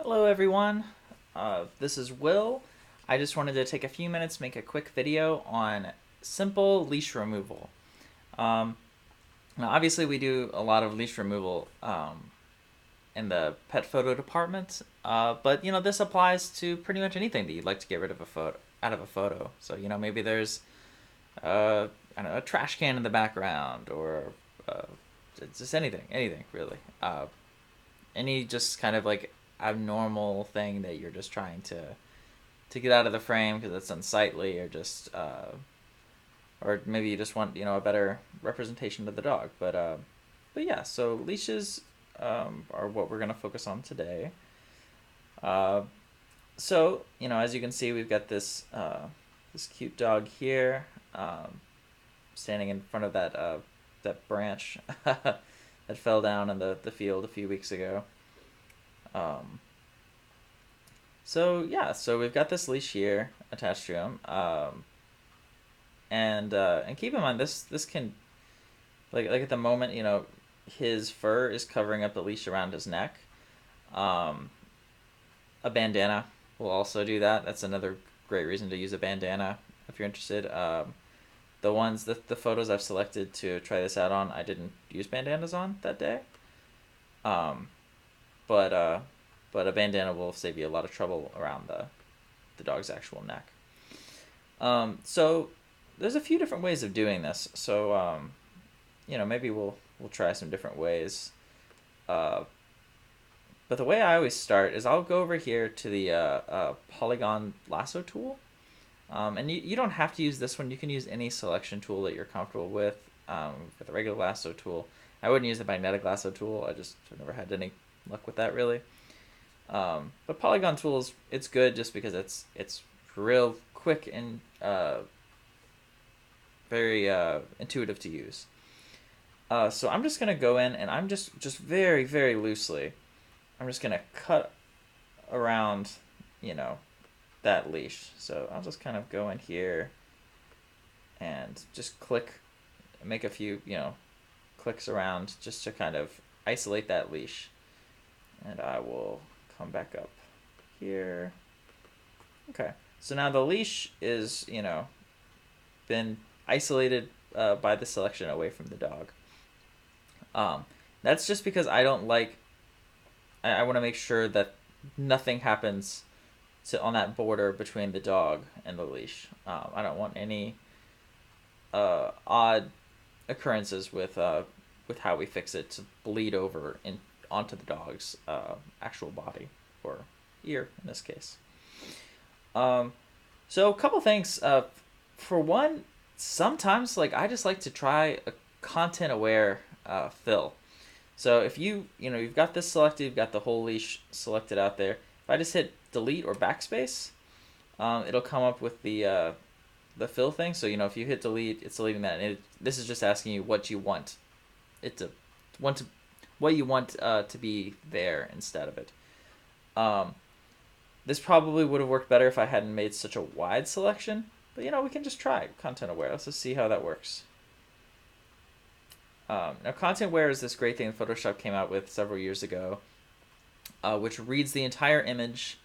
Hello everyone, this is Will. I just wanted to take a few minutes to make a quick video on simple leash removal. Um, Now obviously we do a lot of leash removal in the pet photo department, but this applies to pretty much anything that you'd like to get rid of out of a photo. So maybe there's I don't know, a trash can in the background, or uh, just anything really. Any just kind of like abnormal thing that you're just trying to get out of the frame because it's unsightly, or just or maybe you just want a better representation of the dog. But yeah, so leashes are what we're gonna focus on today. Uh, so as you can see, we've got this cute dog here, standing in front of that branch that fell down in the field a few weeks ago. Um, so yeah, so we've got this leash here attached to him, and keep in mind this can, like at the moment, his fur is covering up the leash around his neck. Um, a bandana will also do that. That's another great reason to use a bandana if you're interested. The photos I've selected to try this out on, I didn't use bandanas on that day. Um, but uh, but a bandana will save you a lot of trouble around the dog's actual neck. So there's a few different ways of doing this. So maybe we'll try some different ways. Uh, but the way I always start is I'll go over here to the polygon lasso tool. And you don't have to use this one. You can use any selection tool that you're comfortable with. With a regular lasso tool, I wouldn't use the magnetic lasso tool. I've never had any luck with that really. But polygon tools, it's good just because it's real quick and very intuitive to use. So I'm just gonna go in, and I'm just very very loosely, I'm just gonna cut around, that leash. So I'll just kind of go in here and just make a few clicks around just to kind of isolate that leash. And I will come back up here. Okay, so now the leash is been isolated by the selection away from the dog. That's just because I don't like. I want to make sure that nothing happens on that border between the dog and the leash. I don't want any odd occurrences with how we fix it to bleed over onto the dog's actual body, or ear in this case. So a couple things. For one, sometimes I just like to try a content aware fill. So if you've got this selected, you've got the whole leash selected out there. If I just hit delete or backspace, it'll come up with the fill thing. So if you hit delete, it's deleting that. And this is just asking you what you want it to what you want to be there instead of it. This probably would have worked better if I hadn't made such a wide selection. But we can just try content aware. Let's just see how that works. Now, content aware is this great thing Photoshop came out with several years ago, which reads the entire image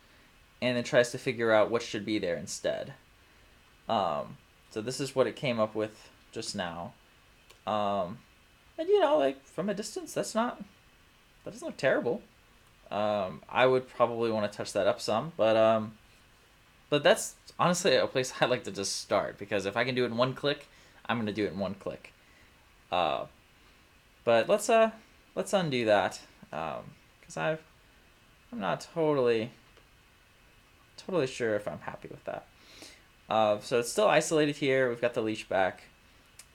and then tries to figure out what should be there instead. So this is what it came up with just now. And from a distance, that doesn't look terrible. I would probably want to touch that up some, but that's honestly a place I like to just start, because if I can do it in one click, I'm gonna do it in one click. But let's undo that, because I'm not totally sure if I'm happy with that. So it's still isolated here. We've got the leash back,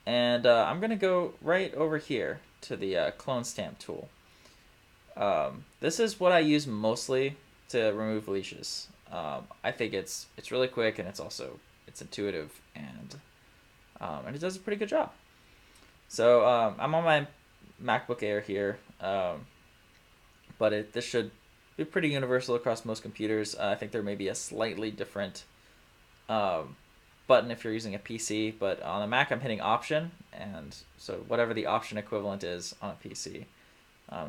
and I'm gonna go right over here to the clone stamp tool. This is what I use mostly to remove leashes. I think it's really quick, and it's intuitive, and it does a pretty good job. So I'm on my MacBook Air here, but this should be pretty universal across most computers. I think there may be a slightly different button if you're using a PC, but on a Mac I'm hitting Option, and so whatever the Option equivalent is on a PC. I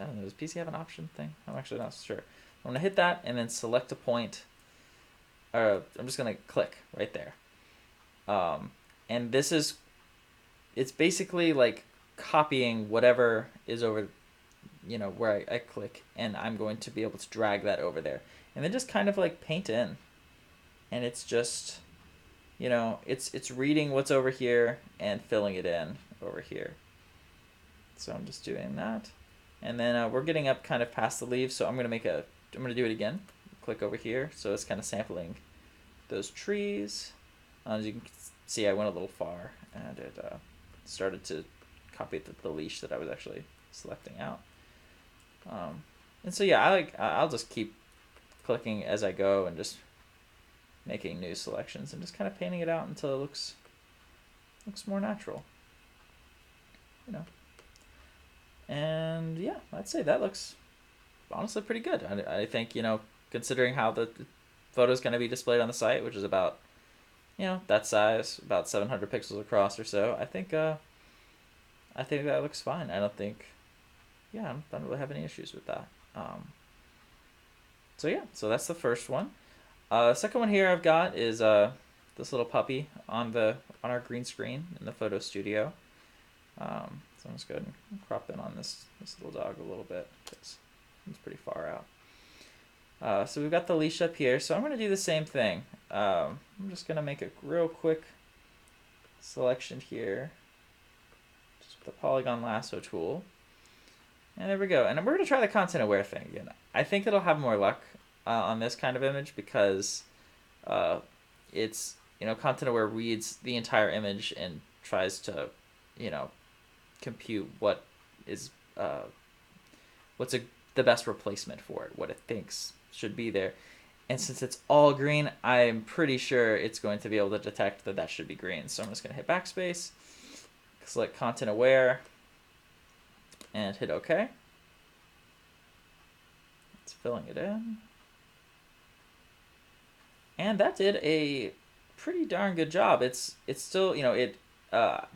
don't know, does PC have an Option thing? I'm actually not sure. I'm gonna hit that and then select a point. I'm just gonna click right there. And it's basically like copying whatever is over, where I click, and I'm going to be able to drag that over there. And then just kind of like paint in. And it's just, it's reading what's over here and filling it in over here. So I'm just doing that. And then we're getting up kind of past the leaves, so I'm going to do it again. Click over here, so it's kind of sampling those trees. As you can see, I went a little far, and it started to copy the leash that I was actually selecting out. And so yeah, I'll just keep clicking as I go and just making new selections and just kind of painting it out until it looks more natural. And yeah, I'd say that looks honestly pretty good. I think, considering how the photo is going to be displayed on the site, which is about, that size, about 700 pixels across or so, I think that looks fine. I don't really have any issues with that. So yeah, so that's the first one. The second one here I've got is this little puppy on our green screen in the photo studio. So I'm just going to crop in on this little dog a little bit because it's pretty far out. So we've got the leash up here. So I'm going to do the same thing. I'm just going to make a real quick selection here, just with the polygon lasso tool. And there we go. And we're going to try the content aware thing again. I think it'll have more luck on this kind of image because it's, content aware reads the entire image and tries to, compute what is what's the best replacement for it, what it thinks should be there. And since it's all green, I'm pretty sure it's going to be able to detect that should be green. So I'm just going to hit backspace, select content aware, and hit OK. It's filling it in. And that did a pretty darn good job. It's still,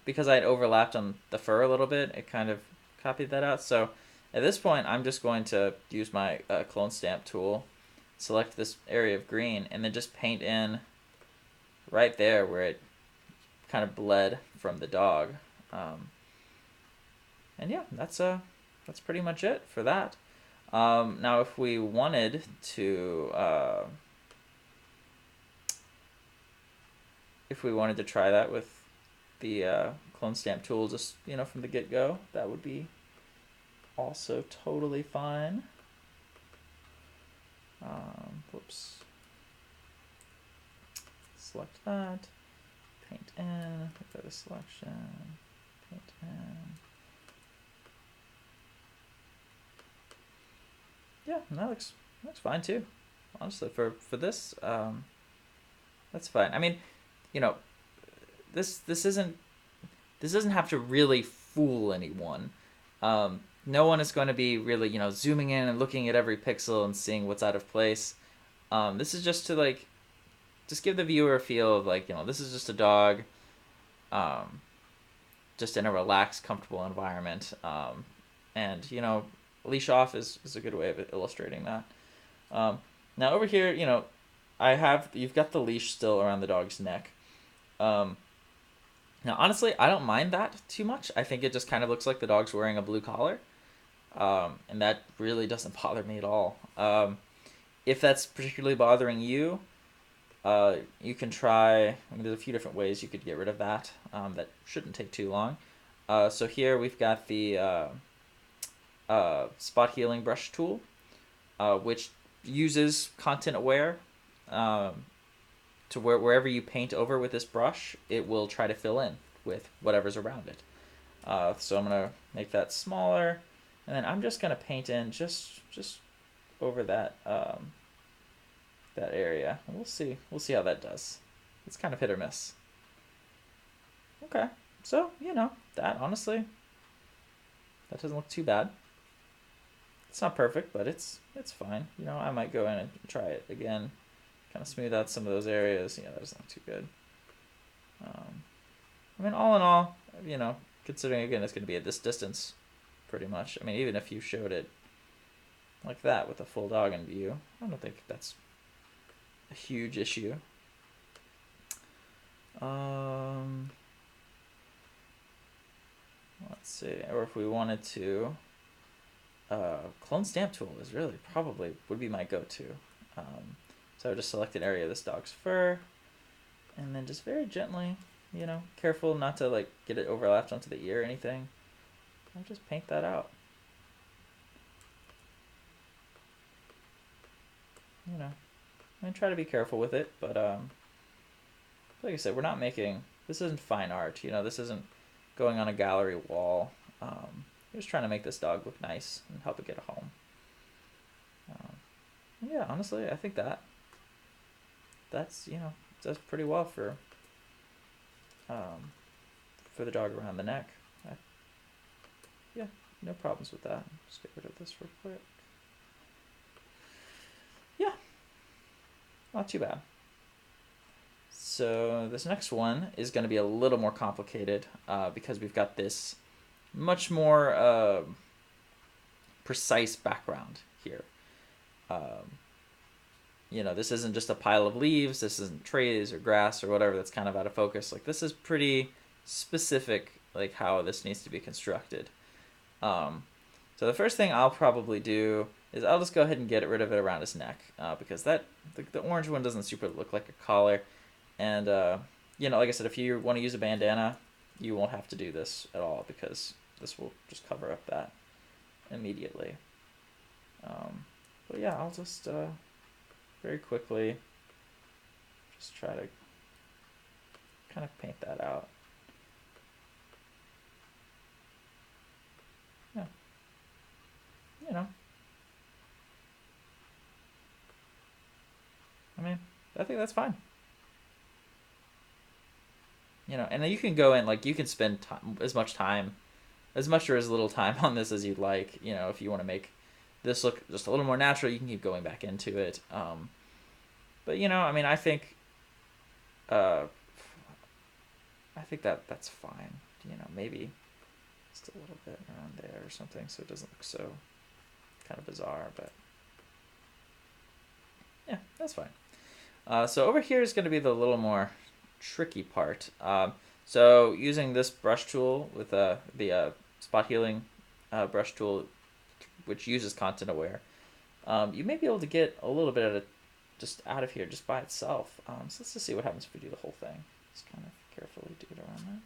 because I had overlapped on the fur a little bit, it kind of copied that out. So at this point, I'm just going to use my clone stamp tool, select this area of green, and then just paint in right there where it kind of bled from the dog. And yeah, that's pretty much it for that. Now, if we wanted to try that with the clone stamp tool, just from the get-go, that would be also totally fine. Whoops. Select that, paint in, go to selection, paint in. Yeah, and that looks fine too. Honestly, for this, that's fine. I mean, this doesn't have to really fool anyone. No one is going to be really, zooming in and looking at every pixel and seeing what's out of place. This is just to just give the viewer a feel of this is just a dog, just in a relaxed, comfortable environment. And leash off is a good way of illustrating that. Now over here, you've got the leash still around the dog's neck. Now, honestly, I don't mind that too much. I think it just kind of looks like the dog's wearing a blue collar. And that really doesn't bother me at all. If that's particularly bothering you, you can try, there's a few different ways you could get rid of that. That shouldn't take too long. So here we've got the spot healing brush tool, which uses content aware. To wherever you paint over with this brush, it will try to fill in with whatever's around it. So I'm going to make that smaller, and then I'm just going to paint in just over that that area. And we'll see how that does. It's kind of hit or miss. Okay, so that honestly, that doesn't look too bad. It's not perfect, but it's fine. I might go in and try it again. Kind of smooth out some of those areas. That doesn't look too good. I mean, all in all, considering again it's going to be at this distance, pretty much. I mean, even if you showed it like that with a full dog in view. I don't think that's a huge issue. Let's see, or if we wanted to, clone stamp tool is really probably would be my go-to. So I would just select an area of this dog's fur, and then just very gently, you know, careful not to like get it overlapped onto the ear or anything. I'll just paint that out. You know, I try to be careful with it, but like I said, we're not making, this isn't fine art, you know, this isn't going on a gallery wall. We're just trying to make this dog look nice and help it get a home. Yeah, honestly, I think that's, you know, does pretty well for the dog around the neck. Yeah, no problems with that. Just get rid of this real quick. Yeah, not too bad. So this next one is going to be a little more complicated because we've got this much more precise background here. You know, this isn't just a pile of leaves. This isn't trees or grass or whatever that's kind of out of focus. Like, this is pretty specific, like how this needs to be constructed. So the first thing I'll probably do is I'll just go ahead and get rid of it around his neck because that the orange one doesn't super look like a collar. And, you know, like I said, if you want to use a bandana, you won't have to do this at all because this will just cover up that immediately. But yeah, I'll just very quickly just try to kind of paint that out. Yeah. You know. I mean, I think that's fine. You know, and then you can go in, like, you can spend as much or as little time on this as you'd like. You know, if you want to make this look just a little more natural, you can keep going back into it. But, you know, I mean, I think that's fine. You know, maybe just a little bit around there or something so it doesn't look so kind of bizarre, but yeah, that's fine. So over here is going to be the little more tricky part. So using this brush tool with the spot healing brush tool, which uses content aware, you may be able to get a little bit of it just out of here just by itself. So let's just see what happens if we do the whole thing. Just kind of carefully do it around that.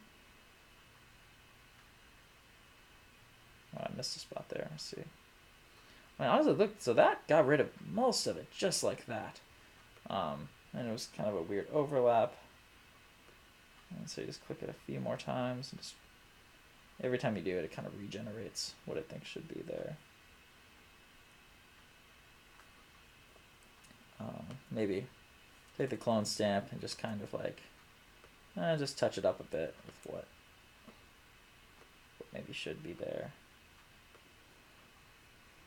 Oh, I missed a spot there. Let's see. I mean, honestly, look, so that got rid of most of it just like that. And it was kind of a weird overlap. And so you just click it a few more times, and just every time you do it, it kind of regenerates what it thinks should be there. Maybe take the clone stamp and just kind of like just touch it up a bit with what maybe should be there.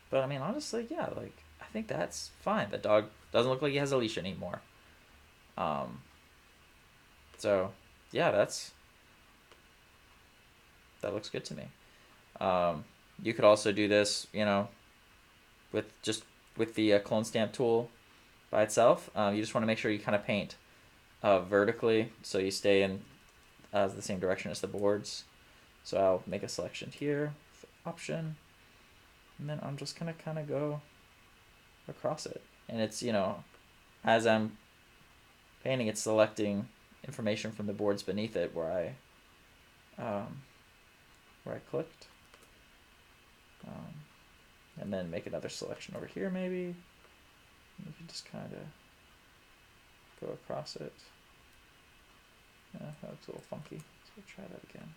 But I mean, honestly, yeah, like I think that's fine. The dog doesn't look like he has a leash anymore. So yeah, that looks good to me. You could also do this, you know, with the clone stamp tool by itself. You just want to make sure you kind of paint vertically so you stay in the same direction as the boards. So I'll make a selection here, option, and then I'm just gonna kind of go across it. And it's, you know, as I'm painting, it's selecting information from the boards beneath it where I clicked, and then make another selection over here maybe. You can just kind of go across it. Yeah, that looks a little funky, so we'll try that again.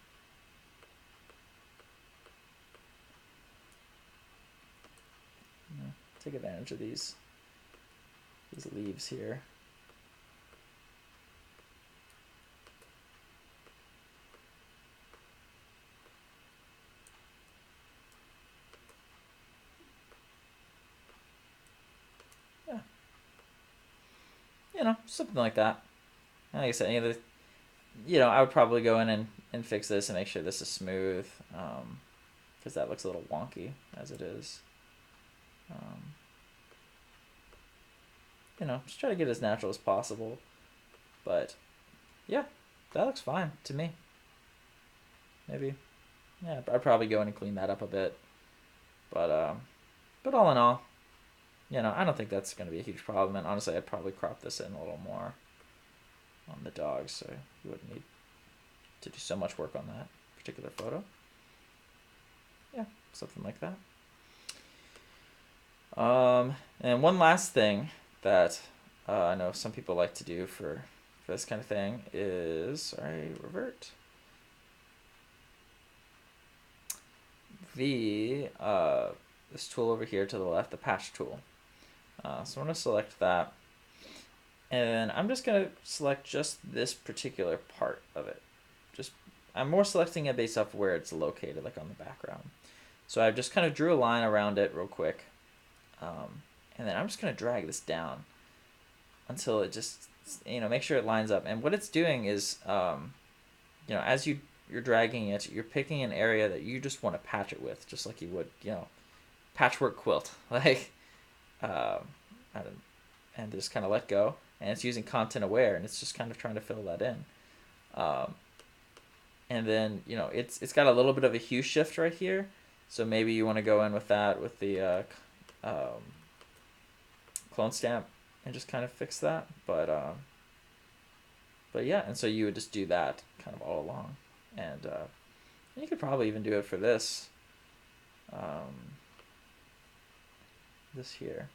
Yeah, take advantage of these leaves here. Yeah. You know, something like that. Like I said, you know, I would probably go in and fix this and make sure this is smooth, because that looks a little wonky as it is. You know, just try to get as natural as possible. But yeah, that looks fine to me. Maybe, yeah, I'd probably go in and clean that up a bit. But all in all, you know, I don't think that's going to be a huge problem. And honestly, I'd probably crop this in a little more on the dog, so you wouldn't need to do so much work on that particular photo. Yeah, something like that. And one last thing that I know some people like to do for this kind of thing is, sorry, revert. This tool over here to the left, the patch tool. So I'm going to select that. And I'm just going to select just this particular part of it. I'm more selecting it based off where it's located, like on the background. So I just kind of drew a line around it real quick. And then I'm just going to drag this down until it just, you know, make sure it lines up. And what it's doing is, you know, as you're dragging it, you're picking an area that you just want to patch it with, just like you would, you know, patchwork quilt. Like, and just kind of let go. And it's using content aware, and it's just kind of trying to fill that in. And then, you know, it's got a little bit of a hue shift right here. So maybe you want to go in with that with the clone stamp and just kind of fix that. But yeah, and so you would just do that kind of all along. And you could probably even do it for this. This here.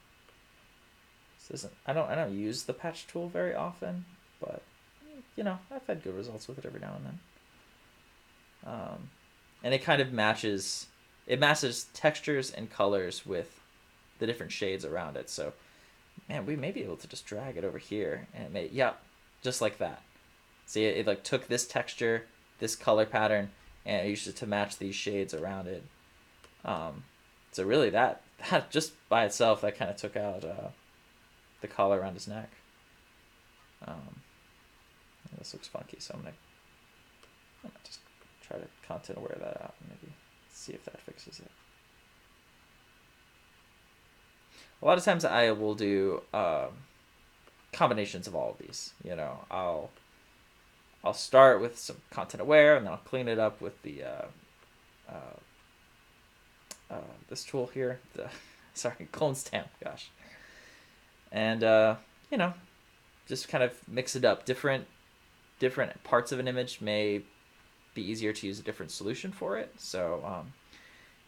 I don't use the patch tool very often, but you know, I've had good results with it every now and then. And it kind of matches textures and colors with the different shades around it. So, man, we may be able to just drag it over here, and it may, yeah, just like that. See, it like took this texture, this color pattern, and it used it to match these shades around it. So really, that just by itself, that kind of took out the collar around his neck. This looks funky, so I'm gonna just try to content aware that out and maybe see if that fixes it. A lot of times I will do combinations of all of these. You know, I'll start with some content aware, and then I'll clean it up with the this tool here, the clone stamp, gosh. And you know, just kind of mix it up. Different parts of an image may be easier to use a different solution for it. So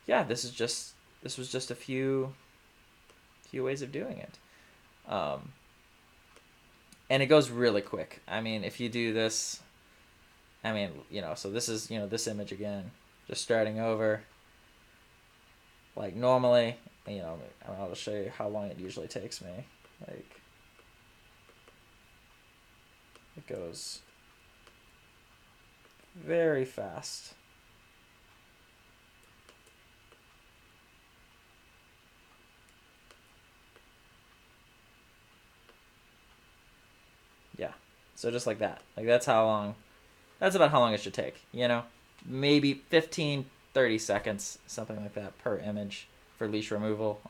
yeah, this was just a few ways of doing it. And it goes really quick. I mean, if you do this, I mean, you know, so this is, you know, this image again, just starting over. Like normally, you know, I'll show you how long it usually takes me. Like, it goes very fast. Yeah, so just like that. Like that's about how long it should take, you know? Maybe 15, 30 seconds, something like that per image for leash removal.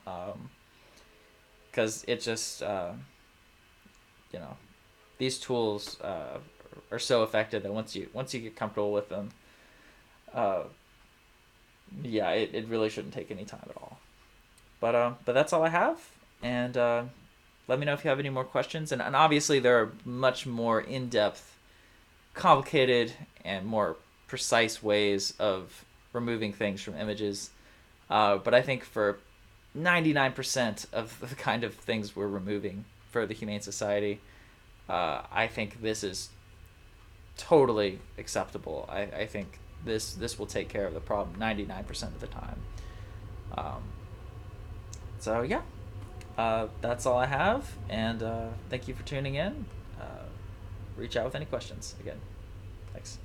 Because it just, you know, these tools are so effective that once you get comfortable with them, yeah, it really shouldn't take any time at all. But that's all I have, and let me know if you have any more questions. And obviously there are much more in-depth, complicated, and more precise ways of removing things from images. But I think for 99% of the kind of things we're removing for the Humane Society, I think this is totally acceptable. I think this will take care of the problem 99% of the time. So yeah, that's all I have, and thank you for tuning in. Reach out with any questions again. Thanks.